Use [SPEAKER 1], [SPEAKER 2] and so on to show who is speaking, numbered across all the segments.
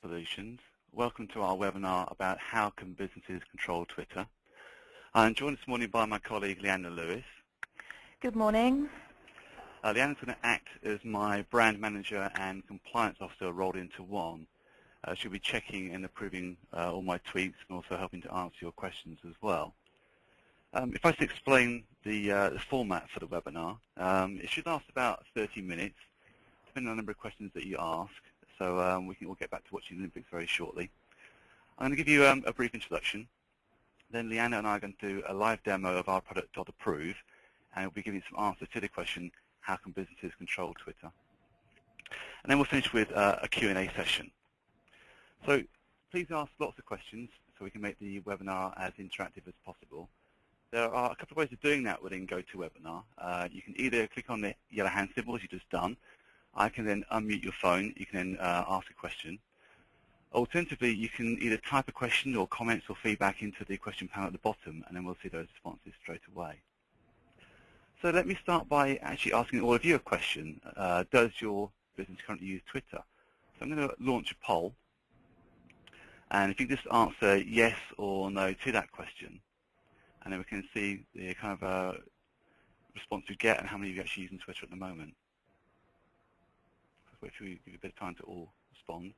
[SPEAKER 1] Solutions. Welcome to our webinar about how can businesses control Twitter. I'm joined this morning by my colleague Leanna Lewis.
[SPEAKER 2] Good morning.
[SPEAKER 1] Leanna's going to act as my brand manager and compliance officer rolled into one. She'll be checking and approving all my tweets and also helping to answer your questions as well. If I just explain the format for the webinar, it should last about 30 minutes, depending on the number of questions that you ask. So we'll get back to watching the Olympics very shortly. I'm going to give you a brief introduction. Then Leanna and I are going to do a live demo of our product .approve, and we'll be giving some answers to the question, how can businesses control Twitter? And then we'll finish with a Q&A session. So please ask lots of questions so we can make the webinar as interactive as possible. There are a couple of ways of doing that within GoToWebinar. You can either click on the yellow hand symbol, as you've just done. I can then unmute your phone. You can then ask a question. Alternatively, you can either type a question or comments or feedback into the question panel at the bottom, and then we'll see those responses straight away. So let me start by actually asking all of you a question. Does your business currently use Twitter? So I'm going to launch a poll. And if you just answer yes or no to that question, and then we can see the kind of response you get and how many of you actually using Twitter at the moment. Let's wait for you to give a bit of time to all respond.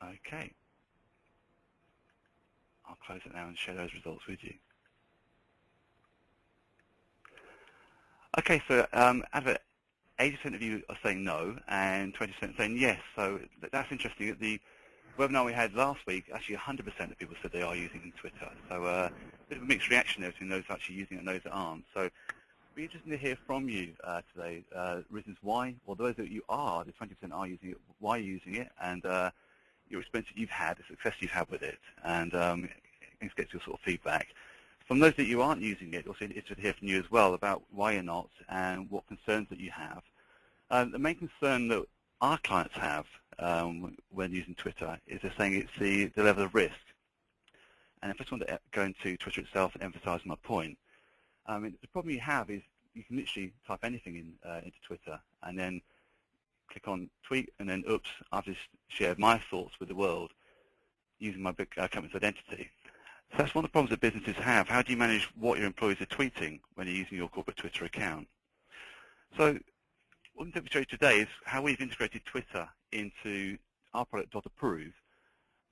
[SPEAKER 1] Okay. I'll close it now and share those results with you. Okay, so out of it, 80% of you are saying no and 20% saying yes. So that's interesting. At the webinar we had last week, actually 100% of people said they are using Twitter. So a bit of a mixed reaction there between those actually using it and those that aren't. So it'd be interesting to hear from you today, reasons why, or those that you are, the 20% are using it, why you're using it, and your experience that you've had, the success you've had with it, and get your sort of feedback. From those that you aren't using it, also interested to hear from you as well about why you're not and what concerns that you have. The main concern that our clients have when using Twitter is they're saying it's the level of risk. And if I just want to go into Twitter itself and emphasize my point, the problem you have is you can literally type anything into Twitter and then click on tweet and then, oops, I've just shared my thoughts with the world using my big company's identity. So that's one of the problems that businesses have. How do you manage what your employees are tweeting when you're using your corporate Twitter account? So what I'm going to show you today is how we've integrated Twitter into our product .approve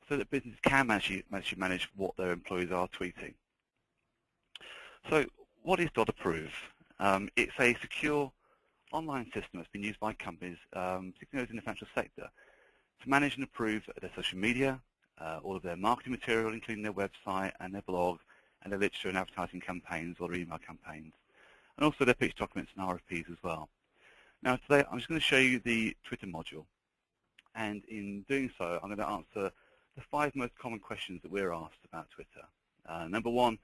[SPEAKER 1] so that businesses can actually manage what their employees are tweeting. So what is .approve? It's a secure online system that's been used by companies, particularly those in the financial sector, to manage and approve their social media, all of their marketing material, including their website and their blog, and their literature and advertising campaigns or their email campaigns, and also their pitch documents and RFPs as well. Now today I'm just going to show you the Twitter module, and in doing so I'm going to answer the 5 most common questions that we're asked about Twitter. Number 1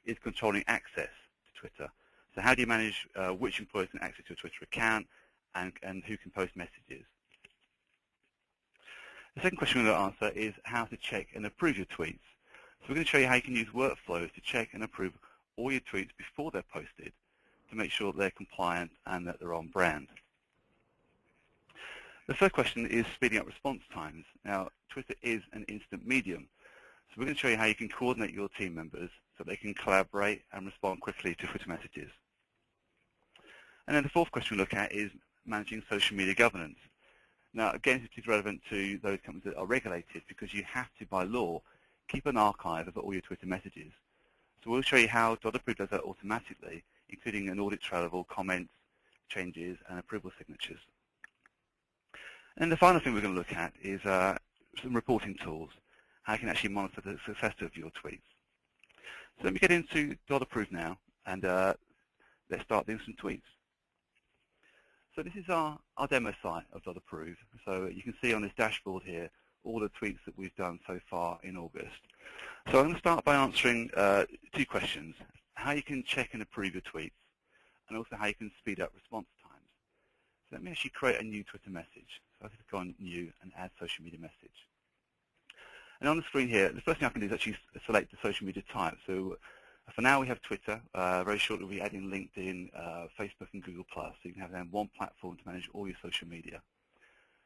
[SPEAKER 1] is controlling access to Twitter. So how do you manage which employees can access your Twitter account and who can post messages? The second question we're going to answer is how to check and approve your tweets. So we're going to show you how you can use workflows to check and approve all your tweets before they're posted to make sure they're compliant and that they're on brand. The third question is speeding up response times. Now, Twitter is an instant medium, so we're going to show you how you can coordinate your team members so they can collaborate and respond quickly to Twitter messages. And then the fourth question we look at is managing social media governance. Now, again, this is relevant to those companies that are regulated because you have to, by law, keep an archive of all your Twitter messages. So we'll show you how .approve does that automatically, including an audit trail of all comments, changes, and approval signatures. And the final thing we're going to look at is some reporting tools, how you can actually monitor the success of your tweets. So let me get into .approve now, and let's start doing some tweets. So this is our demo site of .approve. So you can see on this dashboard here all the tweets that we've done so far in August. So I'm going to start by answering 2 questions, how you can check and approve your tweets, and also how you can speed up response times. So let me actually create a new Twitter message. So I click on New and Add Social Media Message. And on the screen here, the first thing I can do is actually select the social media type. So For now, we have Twitter. Very shortly, we'll be adding LinkedIn, Facebook, and Google+, so you can have then one platform to manage all your social media.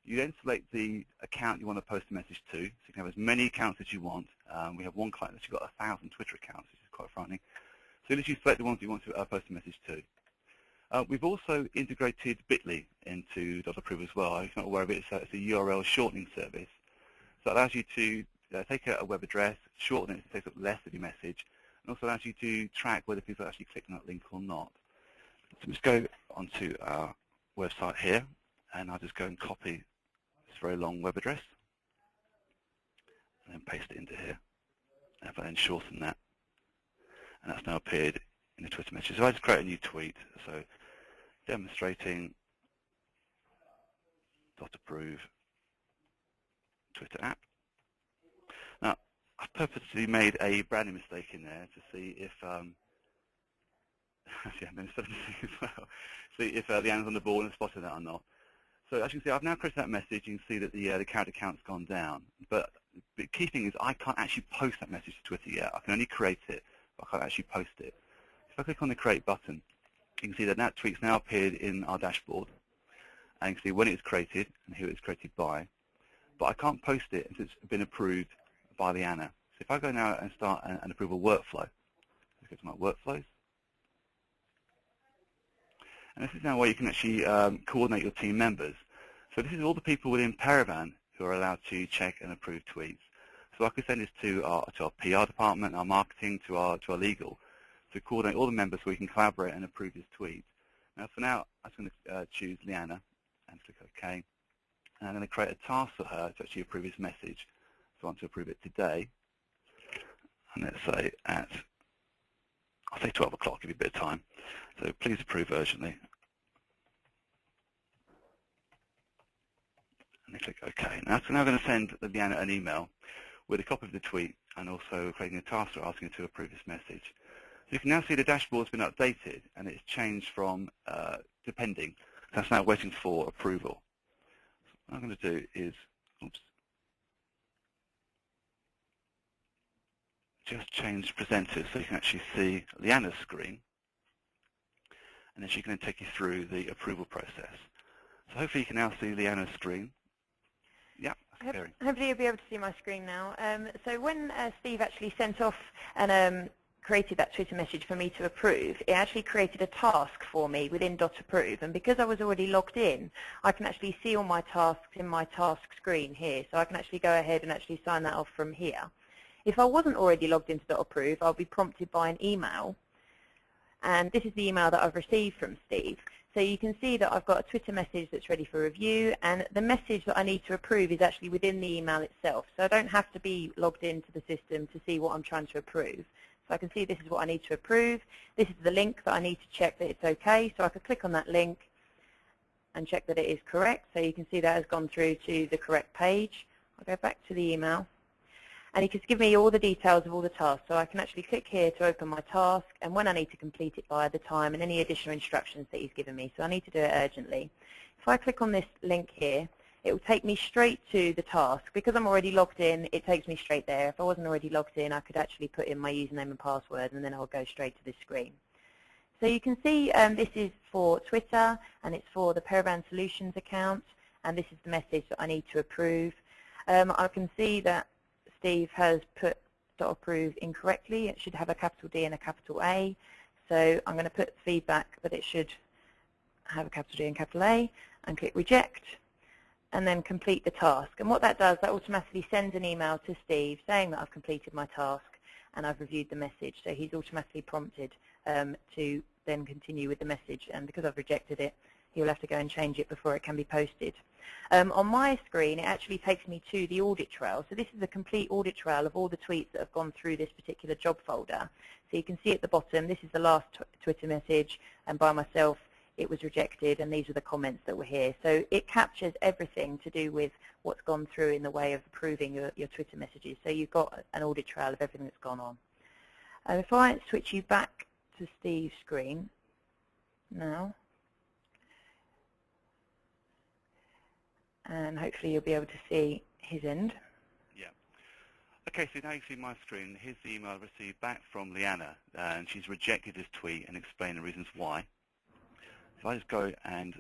[SPEAKER 1] You then select the account you want to post a message to, so you can have as many accounts as you want. We have one client that's got 1,000 Twitter accounts, which is quite frightening. So you literally select the ones you want to post a message to. We've also integrated Bitly into .approve as well. If you're not aware of it, it's a URL shortening service. So it allows you to take a web address, shorten it, so it takes up less of your message, and also allows you to track whether people are actually clicking that link or not. So just go onto our website here, and I'll just go and copy this very long web address, and then paste it into here. And if I then shorten that, and that's now appeared in the Twitter message. So I just create a new tweet, so demonstrating .approve Twitter app. Now, I've purposely made a branding mistake in there to see if, actually I made a mistake as well, see if Leanne's on the ball and spotted that or not. So as you can see, I've now created that message. You can see that the character count's gone down. But the key thing is I can't actually post that message to Twitter yet. I can only create it, but I can't actually post it. If I click on the Create button, you can see that tweet's now appeared in our dashboard. And you can see when it was created and who it was created by. But I can't post it until it's been approved by Leanna. So if I go now and start an approval workflow, let's go to my workflows. And this is now where you can actually coordinate your team members. So this is all the people within Paravan who are allowed to check and approve tweets. So I can send this to our PR department, our marketing, to our legal, to coordinate all the members so we can collaborate and approve this tweet. Now for now, I'm going to choose Leanna and click OK. And I'm going to create a task for her to actually approve this message. So I want to approve it today. And let's say I'll say 12 o'clock, give you a bit of time. So please approve urgently. And then click OK. Now I'm going to send Leanna an email with a copy of the tweet and also creating a task for asking her to approve this message. So you can now see the dashboard's been updated and it's changed from depending. That's now waiting for approval. So what I'm going to do is, just change presenters so you can actually see Leanna's screen, and then she can then take you through the approval process. So hopefully you can now see Leanna's screen. Yeah, that's appearing.
[SPEAKER 2] Hopefully you'll be able to see my screen now. So when Steve actually sent off and created that Twitter message for me to approve, it actually created a task for me within .approve, and because I was already logged in, I can actually see all my tasks in my task screen here, so I can actually go ahead and actually sign that off from here. If I wasn't already logged into .approve, I'll be prompted by an email, and this is the email that I've received from Steve. So you can see that I've got a Twitter message that's ready for review, and the message that I need to approve is actually within the email itself, so I don't have to be logged into the system to see what I'm trying to approve. So I can see this is what I need to approve. This is the link that I need to check that it's okay, so I could click on that link and check that it is correct. So you can see that has gone through to the correct page. I'll go back to the email. And it can give me all the details of all the tasks. So I can actually click here to open my task and when I need to complete it by, the time, and any additional instructions that he's given me. So I need to do it urgently. If I click on this link here, it will take me straight to the task. Because I'm already logged in, it takes me straight there. If I wasn't already logged in, I could actually put in my username and password, and then I'll go straight to this screen. So you can see this is for Twitter, and it's for the Paravan Solutions account, and this is the message that I need to approve. I can see that Steve has put .approve incorrectly. It should have a capital D and a capital A. So I'm going to put feedback that it should have a capital D and capital A, and click reject, and then complete the task. And what that does, that automatically sends an email to Steve saying that I've completed my task and I've reviewed the message. So he's automatically prompted to then continue with the message. And because I've rejected it, he'll have to go and change it before it can be posted. On my screen, it actually takes me to the audit trail. So this is a complete audit trail of all the tweets that have gone through this particular job folder. So you can see at the bottom, this is the last Twitter message, and by myself, it was rejected, and these are the comments that were here. So it captures everything to do with what's gone through in the way of approving your Twitter messages. So you've got an audit trail of everything that's gone on. If I switch you back to Steve's screen now, and hopefully you'll be able to see his end.
[SPEAKER 1] Yeah. Okay, so now you see my screen. Here's the email I received back from Leanna, and she's rejected this tweet and explained the reasons why. So I just go and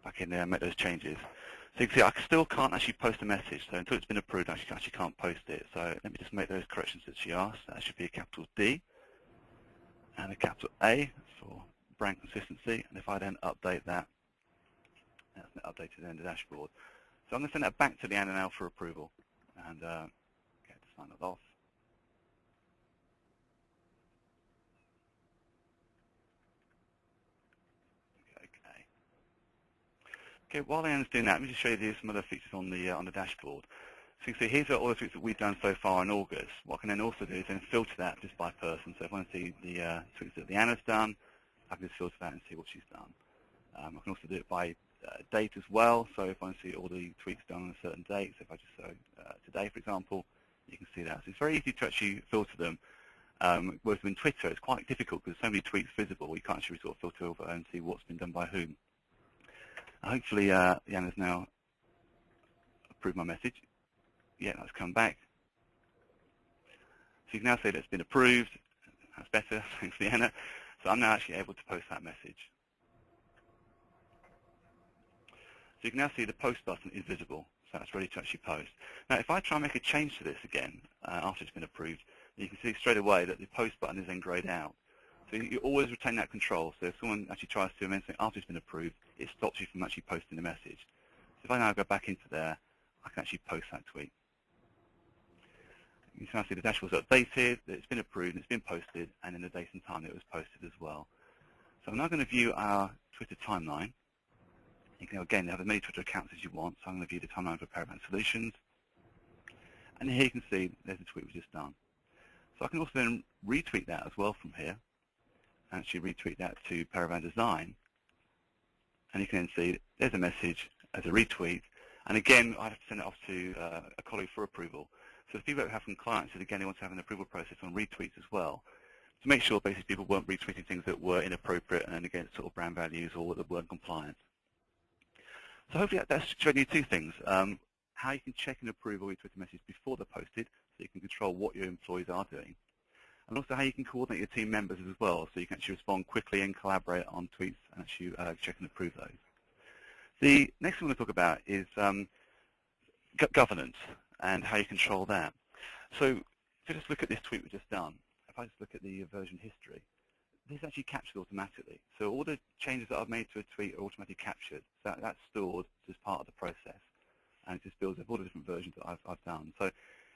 [SPEAKER 1] back in there and make those changes. So you can see I still can't actually post a message. So until it's been approved, I actually can't post it. So let me just make those corrections that she asked. That should be a capital D and a capital A for brand consistency. And if I then update that, that's updated in the dashboard. So I'm going to send that back to Leanna now for approval. And get to sign it off. Okay, while Leanna's doing that, let me just show you some other features on the dashboard. So you can see here's all the features that we've done so far in August. What I can then also do is then filter that just by person. So if I want to see the tweets that Leanna's done, I can just filter that and see what she's done. I can also do it by date as well. So if I want to see all the tweets done on a certain date, so if I just show today, for example, you can see that. So it's very easy to actually filter them. Whereas in Twitter, it's quite difficult because there's so many tweets visible, you can't actually sort of filter over and see what's been done by whom. Hopefully, Leanna's now approved my message. Yeah, that's come back. So you can now see that it's been approved. That's better, thanks, Leanna. So I'm now actually able to post that message. So you can now see the post button is visible. So that's ready to actually post. Now, if I try and make a change to this again after it's been approved, you can see straight away that the post button is then grayed out. So you always retain that control. So if someone actually tries to amend something after it's been approved, it stops you from actually posting the message. So if I now go back into there, I can actually post that tweet. You can now see the dashboard's updated, that it's been approved, and it's been posted, and in the date and time it was posted as well. So I'm now going to view our Twitter timeline. You can, again, have as many Twitter accounts as you want. So I'm going to view the timeline for Paravan Solutions. And here you can see there's the tweet we've just done. So I can also then retweet that as well from here. Actually retweet that to Paravan Design. And you can then see there's a message as a retweet. And again, I have to send it off to a colleague for approval. So the feedback we have from clients is, again, they want to have an approval process on retweets as well, to make sure basically people weren't retweeting things that were inappropriate and against sort of brand values or that weren't compliant. So hopefully that's showing you two things. How you can check and approve all your Twitter messages before they're posted, so you can control what your employees are doing. And also how you can coordinate your team members as well, so you can actually respond quickly and collaborate on tweets and actually check and approve those. The next thing we're going to talk about is governance and how you control that. So if you just look at this tweet we've just done, if I just look at the version history, this is actually captured automatically. So all the changes that I've made to a tweet are automatically captured. So that's stored as part of the process. And it just builds up all the different versions that I've done. So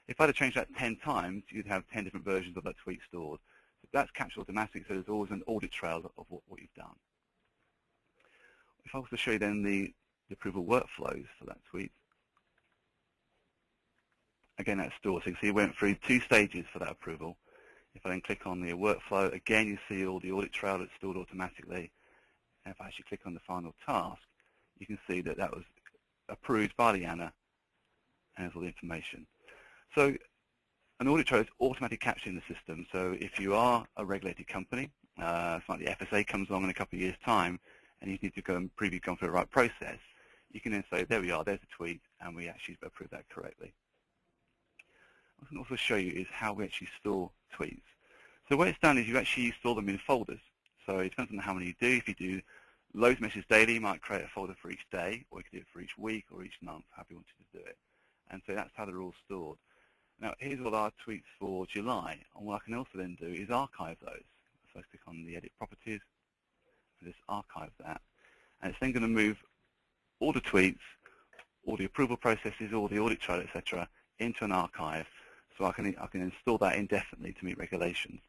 [SPEAKER 1] if I'd have changed that 10 times, you'd have 10 different versions of that tweet stored. So that's captured automatically, so there's always an audit trail of what you've done. If I also show you then the approval workflows for that tweet, again, that's stored. So you can see it went through 2 stages for that approval. If I then click on the workflow, again, you see all the audit trail that's stored automatically. And if I actually click on the final task, you can see that that was approved by Leanna, and there's all the information. So an audit trail is automatically captured in the system. So if you are a regulated company, it's like the FSA comes along in a couple of years' time, and you need to go and prove you've gone through the right process, you can then say, there we are, there's a tweet, and we actually approved that correctly. What I can also show you is how we actually store tweets. So what it's done is you actually store them in folders. So it depends on how many you do. If you do loads of messages daily, you might create a folder for each day, or you can do it for each week or each month, however you wanted to do it. And so that's how they're all stored. Now, here's all our tweets for July. And what I can also then do is archive those. So I click on the Edit Properties, and just archive that. And it's then going to move all the tweets, all the approval processes, all the audit trail, etc., into an archive. So I can install that indefinitely to meet regulations.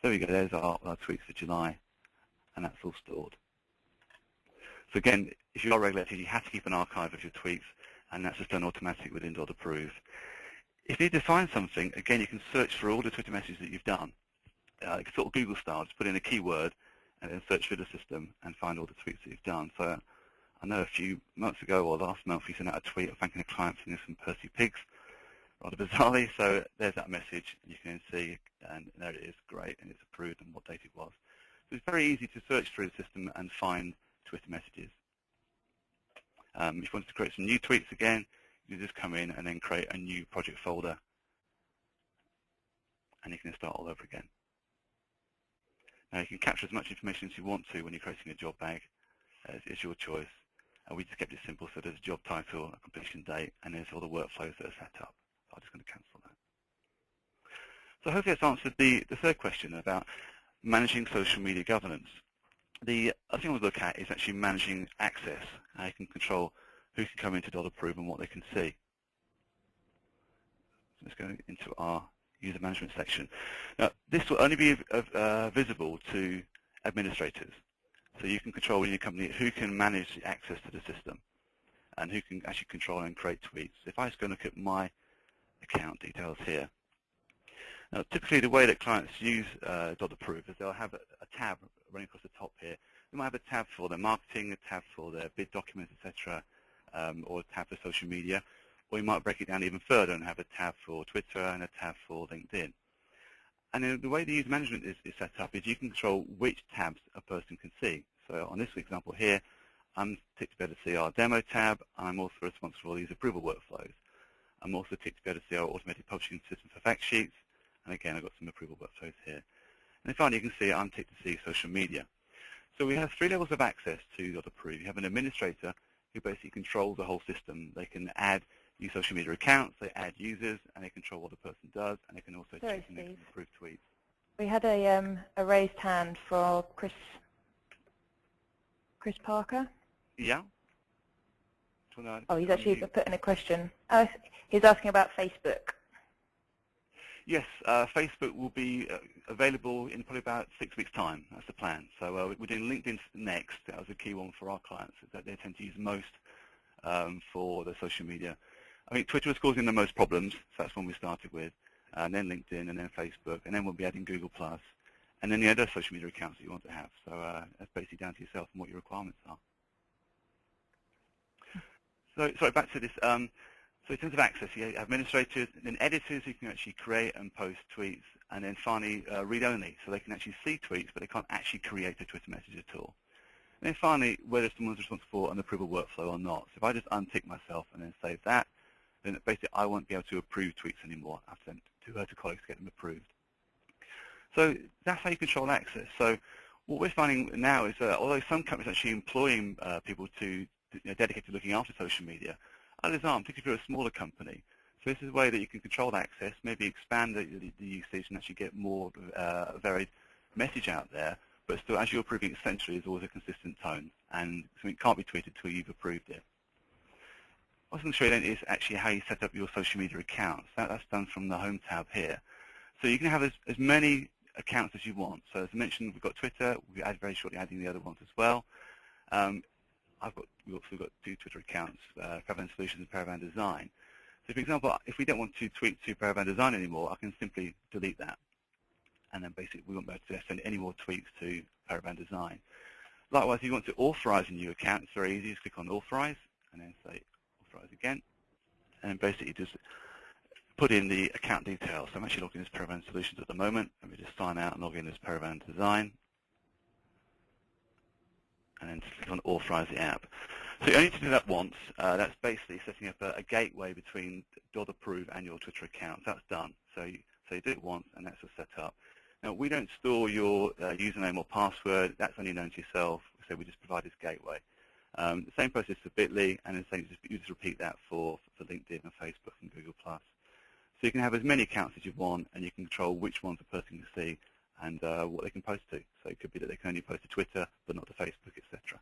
[SPEAKER 1] So there we go, there's our tweets for July, and that's all stored. So again, if you are regulated, you have to keep an archive of your tweets, and that's just done automatically within .approve. If you define something, again, you can search for all the Twitter messages that you've done. Sort of Google style, just put in a keyword, and then search through the system and find all the tweets that you've done. So I know a few months ago, or last month, we sent out a tweet thanking a client for some Percy pigs, rather bizarrely. So there's that message, and you can see, and there it is, great, and it's approved and what date it was. So it's very easy to search through the system and find Twitter messages. If you wanted to create some new tweets again, you just come in and then create a new project folder and you can start all over again. Now you can capture as much information as you want to when you're creating a job bag. It's your choice. We just kept it simple, so there's a job title, a completion date, and there's all the workflows that are set up. So I'm just going to cancel that. So hopefully that's answered the third question about managing social media governance. The other thing we'll look at is actually managing access. How you can control who can come into .approve and what they can see. So let's go into our user management section. Now, this will only be visible to administrators. So you can control within your company who can manage the access to the system and who can actually control and create tweets. If I just go and look at my account details here. Now, typically the way that clients use .approve is they'll have a tab running across the top here. They might have a tab for their marketing, a tab for their bid documents, etc., or a tab for social media. Or you might break it down even further and have a tab for Twitter and a tab for LinkedIn. And then the way the user management is set up is you can control which tabs a person can see. So on this example here, I'm ticked to be able to see our demo tab, and I'm also responsible for these approval workflows. I'm also ticked to be able to see our automated publishing system for fact sheets, and again I've got some approval workflows here. And then finally you can see I'm ticked to see social media. So we have 3 levels of access to .approve. You have an administrator who basically controls the whole system. They can add new social media accounts, they add users, and they control what the person does, and they can also choose and approve tweets.
[SPEAKER 2] We had a raised hand for Chris Parker.
[SPEAKER 1] Yeah?
[SPEAKER 2] Oh, he's actually putting a question. He's asking about Facebook.
[SPEAKER 1] Yes, Facebook will be available in probably about 6 weeks' time. That's the plan. So we're doing LinkedIn next. That was a key one for our clients, that they tend to use most for the social media. I think Twitter was causing the most problems, so that's one we started with, and then LinkedIn, and then Facebook, and then we'll be adding Google+, and then the other social media accounts that you want to have. So that's basically down to yourself and what your requirements are. So sorry, back to this. So in terms of access, you have administrators, then editors who can actually create and post tweets, and then finally read-only, so they can actually see tweets, but they can't actually create a Twitter message at all. And then finally, whether someone's responsible for an approval workflow or not. So if I just untick myself and then save that, then basically I won't be able to approve tweets anymore. I have to send to colleagues to get them approved. So that's how you control access. So what we're finding now is that although some companies are actually employing people to dedicated to looking after social media, others aren't, particularly for a smaller company. So this is a way that you can control access, maybe expand the usage and actually get more varied message out there, but still as you're approving it centrally, there's always a consistent tone, and something can't be tweeted until you've approved it. What I'm going to show you then is actually how you set up your social media accounts. That's done from the Home tab here. So you can have as many accounts as you want. So as I mentioned, we've got Twitter. We'll be very shortly adding the other ones as well. We've also got 2 Twitter accounts, Paravan Solutions and Paravan Design. So for example, if we don't want to tweet to Paravan Design anymore, I can simply delete that. And then basically we won't be able to send any more tweets to Paravan Design. Likewise, if you want to authorize a new account, it's very easy. Just click on Authorize and then say Authorize again. And then basically just put in the account details. So I'm actually logging in as Paravan Solutions at the moment. Let me just sign out and log in as Paravan Design. And then just click on Authorize the app. So you only need to do that once. That's basically setting up a gateway between .approve and your Twitter account. That's done. So you do it once, and that's all set up. Now, we don't store your username or password. That's only known to yourself. So we just provide this gateway. The same process for Bitly, and the same, you just repeat that for LinkedIn and Facebook and Google+. So you can have as many accounts as you want, and you can control which ones a person can see and what they can post to. So it could be that they can only post to Twitter, but not to Facebook, etc.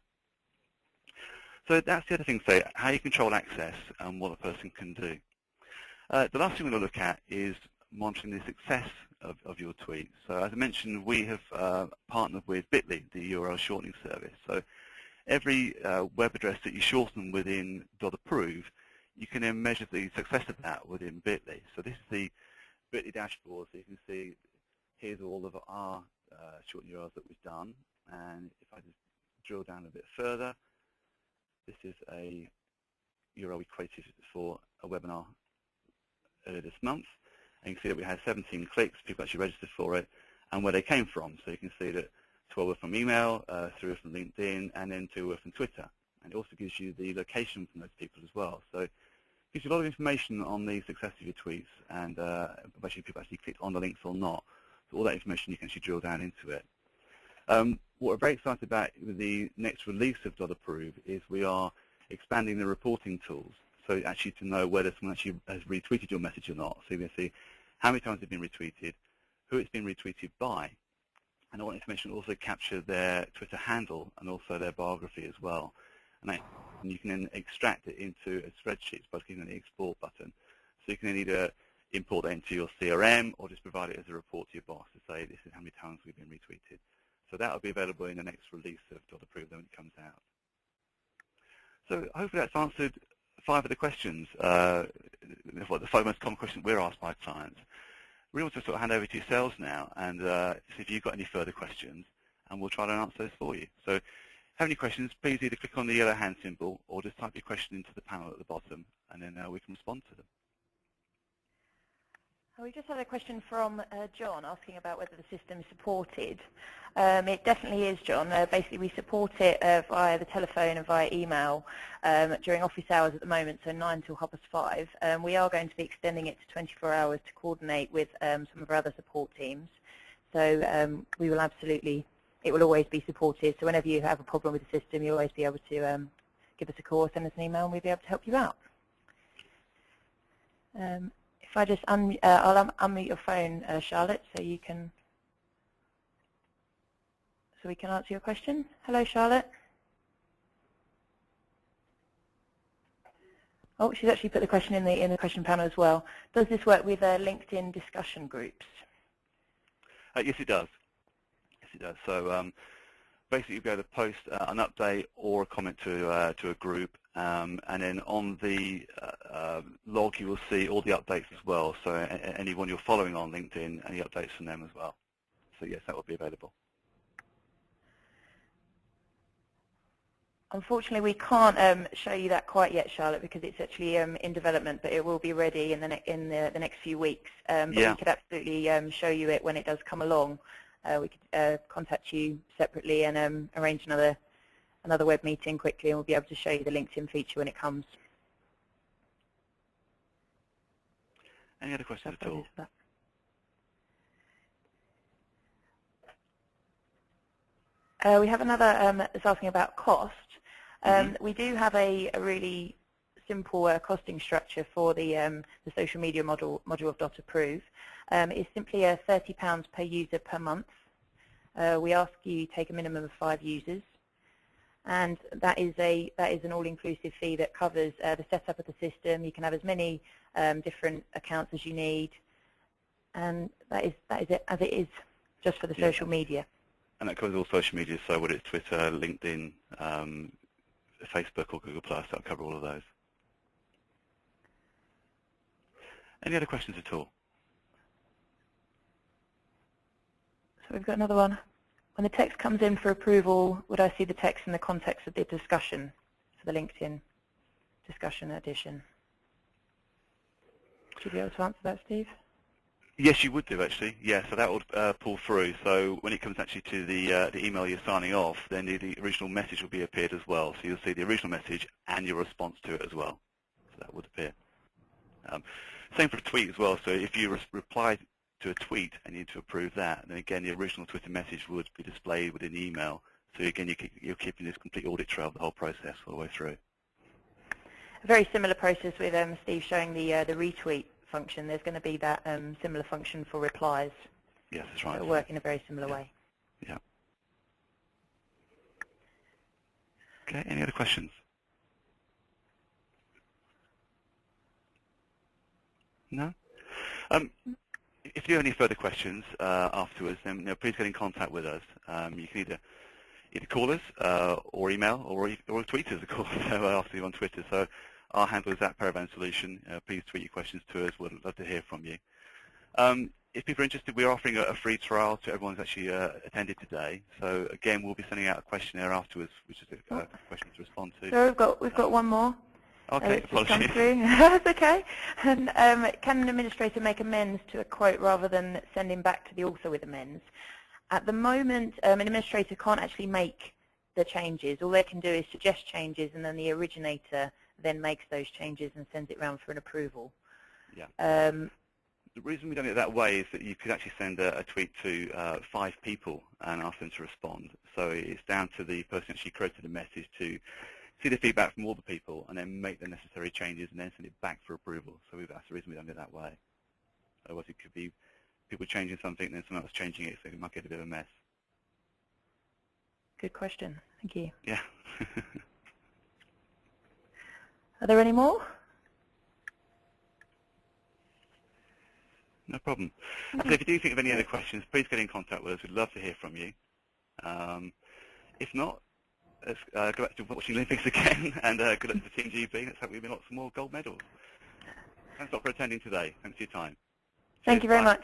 [SPEAKER 1] So that's the other thing, say, how you control access and what a person can do. The last thing we're going to look at is monitoring the success of your tweets. So as I mentioned, we have partnered with Bitly, the URL shortening service. So every web address that you shorten within .approve, you can then measure the success of that within Bitly. So this is the Bitly dashboard, so you can see here's all of our shortened URLs that we've done. And if I just drill down a bit further, this is a URL we created for a webinar earlier this month. And you can see that we had 17 clicks, people actually registered for it, and where they came from. So you can see that 12 were from email, 3 were from LinkedIn, and then 2 were from Twitter. And it also gives you the location from those people as well. So gives you a lot of information on the success of your tweets and whether people actually clicked on the links or not. So all that information you can actually drill down into it. What we're very excited about with the next release of .approve is we are expanding the reporting tools. So actually to know whether someone actually has retweeted your message or not. So you can see how many times it's been retweeted, who it's been retweeted by, and all that information will also capture their Twitter handle and also their biography as well. And you can then extract it into a spreadsheet by clicking the export button. So you can then either import that into your CRM or just provide it as a report to your boss to say this is how many times we've been retweeted. So that will be available in the next release of .approve when it comes out. So hopefully that's answered 5 of the questions, the 5 most common questions we're asked by clients. We want to sort of hand over to yourselves now and see if you've got any further questions, and we'll try to answer those for you. So if you have any questions, please either click on the yellow hand symbol or just type your question into the panel at the bottom, and then we can respond to them.
[SPEAKER 2] We just had a question from John asking about whether the system is supported. It definitely is, John. Basically, we support it via the telephone and via email during office hours at the moment, so 9 till 5:30. We are going to be extending it to 24 hours to coordinate with some of our other support teams. So we will absolutely, it will always be supported. So whenever you have a problem with the system, you'll always be able to give us a call or send us an email, and we'll be able to help you out. If I just I'll unmute your phone, Charlotte, so you can, so we can answer your question. Hello, Charlotte. Oh, she's actually put the question in the question panel as well. Does this work with LinkedIn discussion groups?
[SPEAKER 1] Yes, it does. Yes, it does. So basically, you'll be able to post an update or a comment to a group, and then on the log you will see all the updates as well. So anyone you're following on LinkedIn, any updates from them as well. So yes, that will be available. Unfortunately, we can't show you that quite yet, Charlotte, because it's actually in development, but it will be ready in the next few weeks. But yeah, we could absolutely show you it when it does come along. We could contact you separately and arrange another web meeting quickly, and we'll be able to show you the LinkedIn feature when it comes. Any other questions at all?
[SPEAKER 2] We have another that's asking about cost. We do have a really simple costing structure for the social media module of .approve. It's simply £30 per user per month. We ask you take a minimum of 5 users, and that is an all-inclusive fee that covers the setup of the system. You can have as many different accounts as you need, and that is it as it is, just for the social media.
[SPEAKER 1] And that covers all social media, so whether it's Twitter, LinkedIn, Facebook or Google+, that'll cover all of those. Any other questions at all?
[SPEAKER 2] So we've got another one. When the text comes in for approval, would I see the text in the context of the discussion for the LinkedIn discussion edition? Should you be able to answer that, Steve?
[SPEAKER 1] Yes, you would do, actually. Yeah, so that would pull through. So when it comes actually to the email you're signing off, then the original message will be appeared as well. So you'll see the original message and your response to it as well. So that would appear. Same for a tweet as well. So if you reply to a tweet and you need to approve that, then again the original Twitter message would be displayed within the email. So again, you're keeping this complete audit trail of the whole process all the way through.
[SPEAKER 2] A very similar process with Steve showing the retweet function. There's going to be that similar function for replies.
[SPEAKER 1] Yes, that's right.
[SPEAKER 2] It'll work in a very similar way.
[SPEAKER 1] Yeah. Okay, any other questions? No? If you have any further questions afterwards, then please get in contact with us. You can either call us or email or tweet us, of course, after you're on Twitter. So our handle is @ParavanSolution. Please tweet your questions to us. We'd love to hear from you. If people are interested, we're offering a free trial to everyone who's actually attended today. So again, we'll be sending out a questionnaire afterwards, which is a question to respond to.
[SPEAKER 2] So we've got one more.
[SPEAKER 1] Okay, apologies.
[SPEAKER 2] That's okay. And can an administrator make amends to a quote rather than sending back to the author with amends? At the moment, an administrator can't actually make the changes. All they can do is suggest changes, and then the originator then makes those changes and sends it round for an approval.
[SPEAKER 1] Yeah. The reason we done it that way is that you could actually send a tweet to 5 people and ask them to respond. So it's down to the person who actually created the message to see the feedback from all the people and then make the necessary changes and then send it back for approval. So that's the reason we done it that way. Otherwise it could be people changing something and then someone else changing it, so it might get a bit of a mess.
[SPEAKER 2] Good question. Thank you.
[SPEAKER 1] Yeah.
[SPEAKER 2] Are there any more?
[SPEAKER 1] No problem. So if you do think of any other questions, please get in contact with us. We'd love to hear from you. If not, let's go back to watching Olympics again, and good luck to Team GB. Let's hope we win lots more gold medals. Thanks a lot for attending today. Thanks for your time.
[SPEAKER 2] Thank you very much.